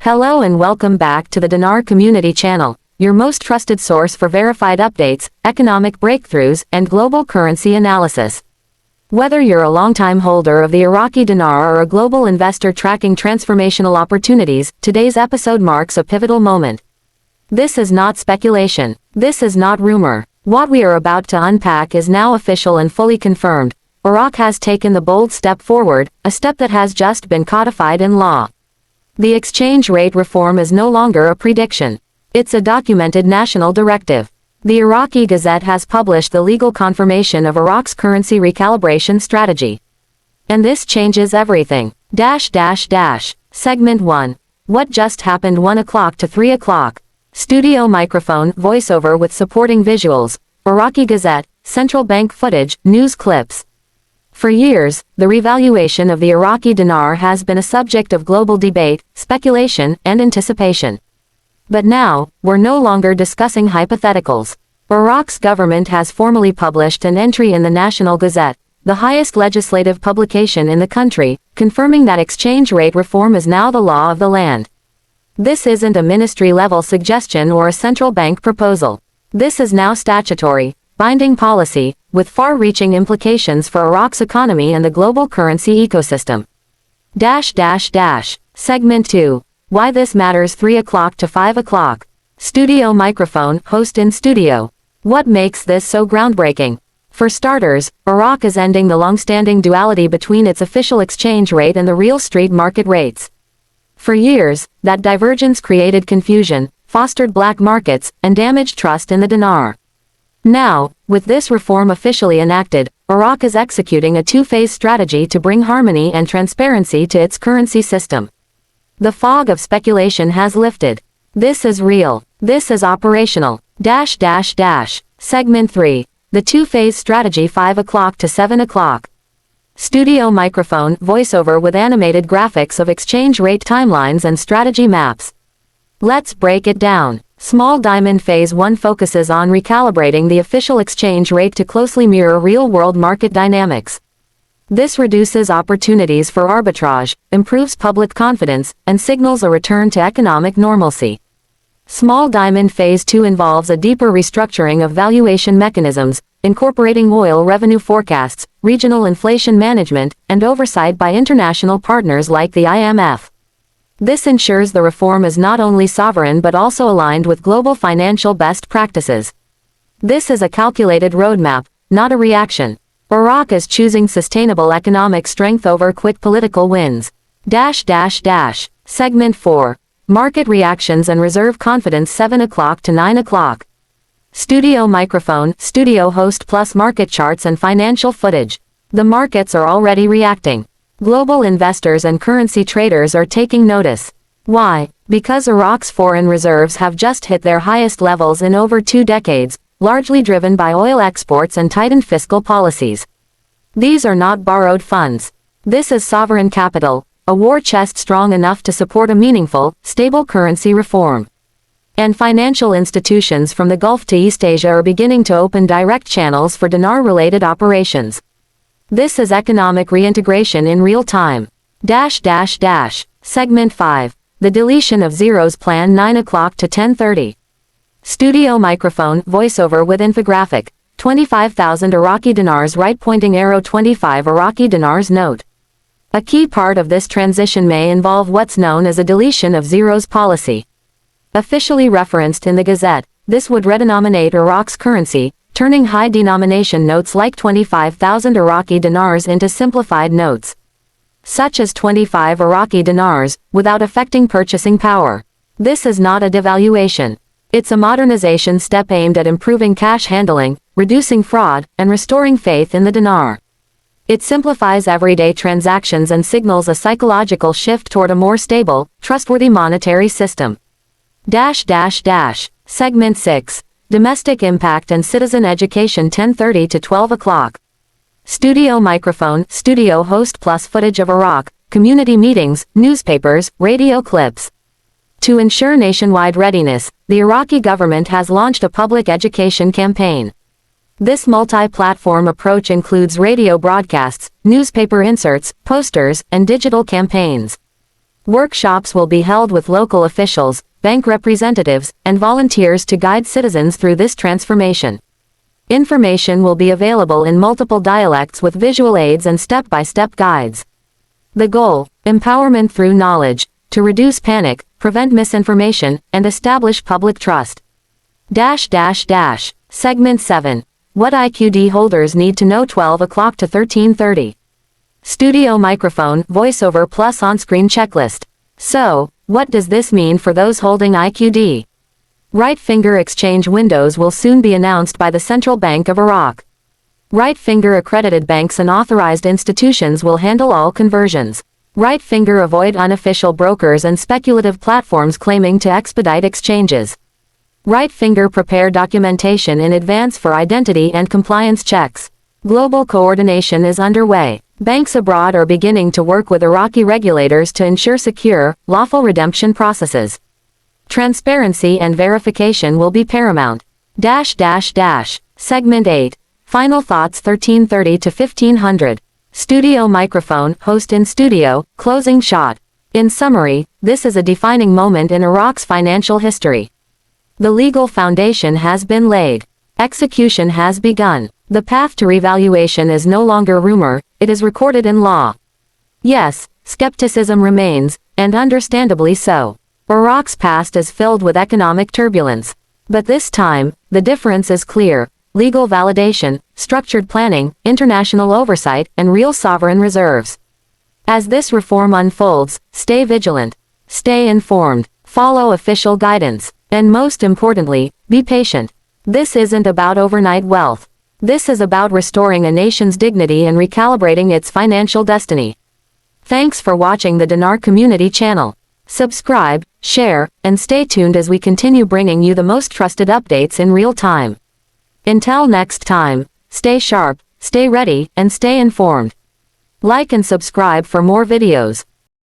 Hello and welcome back to the Dinar Community Channel, your most trusted source for verified updates, economic breakthroughs, and global currency analysis. Whether you're a longtime holder of the Iraqi Dinar or a global investor tracking transformational opportunities, today's episode marks a pivotal moment. This is not speculation. This is not rumor. What we are about to unpack is now official and fully confirmed. Iraq has taken the bold step forward, a step that has just been codified in law. The exchange rate reform is no longer a prediction. It's a documented national directive. The Iraqi Gazette has published the legal confirmation of Iraq's currency recalibration strategy. And this changes everything. Segment 1. What just happened 1 o'clock to 3 o'clock? Studio microphone, voiceover with supporting visuals. Iraqi Gazette, central bank footage, news clips. For years, the revaluation of the Iraqi dinar has been a subject of global debate, speculation, and anticipation. But now, we're no longer discussing hypotheticals. Iraq's government has formally published an entry in the National Gazette, the highest legislative publication in the country, confirming that exchange rate reform is now the law of the land. This isn't a ministry-level suggestion or a central bank proposal. This is now statutory, binding policy, with far-reaching implications for Iraq's economy and the global currency ecosystem. Segment 2. Why this matters 3 o'clock to 5 o'clock. Studio microphone, host in studio. What makes this so groundbreaking? For starters, Iraq is ending the long-standing duality between its official exchange rate and the real street market rates. For years, that divergence created confusion, fostered black markets, and damaged trust in the dinar. Now, with this reform officially enacted, Iraq is executing a two-phase strategy to bring harmony and transparency to its currency system. The fog of speculation has lifted. This is real. This is operational. Segment 3. The two-phase strategy 5 o'clock to 7 o'clock. Studio microphone, voiceover with animated graphics of exchange rate timelines and strategy maps. Let's break it down. Small Diamond Phase 1 focuses on recalibrating the official exchange rate to closely mirror real-world market dynamics. This reduces opportunities for arbitrage, improves public confidence, and signals a return to economic normalcy. Small Diamond Phase 2 involves a deeper restructuring of valuation mechanisms, incorporating oil revenue forecasts, regional inflation management, and oversight by international partners like the IMF. This ensures the reform is not only sovereign but also aligned with global financial best practices. This is a calculated roadmap, not a reaction. Iraq is choosing sustainable economic strength over quick political wins. Segment 4. Market reactions and reserve confidence 7 o'clock to 9 o'clock. Studio microphone, studio host plus market charts and financial footage. The markets are already reacting. Global investors and currency traders are taking notice. Why? Because Iraq's foreign reserves have just hit their highest levels in over 2 decades, largely driven by oil exports and tightened fiscal policies. These are not borrowed funds. This is sovereign capital, a war chest strong enough to support a meaningful, stable currency reform. And financial institutions from the Gulf to East Asia are beginning to open direct channels for dinar-related operations. This is economic reintegration in real time. Segment 5. The deletion of zeros plan 9 o'clock to 10:30. Studio microphone, voiceover with infographic. 25,000 Iraqi dinars right pointing arrow 25 Iraqi dinars note. A key part of this transition may involve what's known as a deletion of zeros policy. Officially referenced in the Gazette, this would redenominate Iraq's currency, turning high-denomination notes like 25,000 Iraqi dinars into simplified notes, such as 25 Iraqi dinars, without affecting purchasing power. This is not a devaluation. It's a modernization step aimed at improving cash handling, reducing fraud, and restoring faith in the dinar. It simplifies everyday transactions and signals a psychological shift toward a more stable, trustworthy monetary system. Segment 6. Domestic impact and citizen education 10:30 to 12 o'clock. Studio microphone, studio host plus footage of Iraq, community meetings, newspapers, radio clips. To ensure nationwide readiness, the Iraqi government has launched a public education campaign. This multi-platform approach includes radio broadcasts, newspaper inserts, posters, and digital campaigns. Workshops will be held with local officials, bank representatives, and volunteers to guide citizens through this transformation. Information will be available in multiple dialects with visual aids and step-by-step guides. The goal: empowerment through knowledge, to reduce panic, prevent misinformation, and establish public trust. Segment 7. What IQD holders need to know 12 o'clock to 13:30. Studio microphone, voiceover plus on-screen checklist. So, what does this mean for those holding IQD? Right finger exchange windows will soon be announced by the Central Bank of Iraq. Right finger accredited banks and authorized institutions will handle all conversions. Right finger avoid unofficial brokers and speculative platforms claiming to expedite exchanges. Right finger prepare documentation in advance for identity and compliance checks. Global coordination is underway. Banks abroad are beginning to work with Iraqi regulators to ensure secure, lawful redemption processes. Transparency and verification will be paramount. Segment 8. Final thoughts 13:30 to 1500. Studio microphone, host in studio, closing shot. In summary, this is a defining moment in Iraq's financial history. The legal foundation has been laid. Execution has begun. The path to revaluation is no longer rumor, it is recorded in law. Yes, skepticism remains, and understandably so. Iraq's past is filled with economic turbulence. But this time, the difference is clear: legal validation, structured planning, international oversight, and real sovereign reserves. As this reform unfolds, stay vigilant, stay informed, follow official guidance, and most importantly, be patient. This isn't about overnight wealth. This is about restoring a nation's dignity and recalibrating its financial destiny. Thanks for watching the Dinar Community Channel. Subscribe, share, and stay tuned as we continue bringing you the most trusted updates in real time. Until next time, stay sharp, stay ready, and stay informed. Like and subscribe for more videos.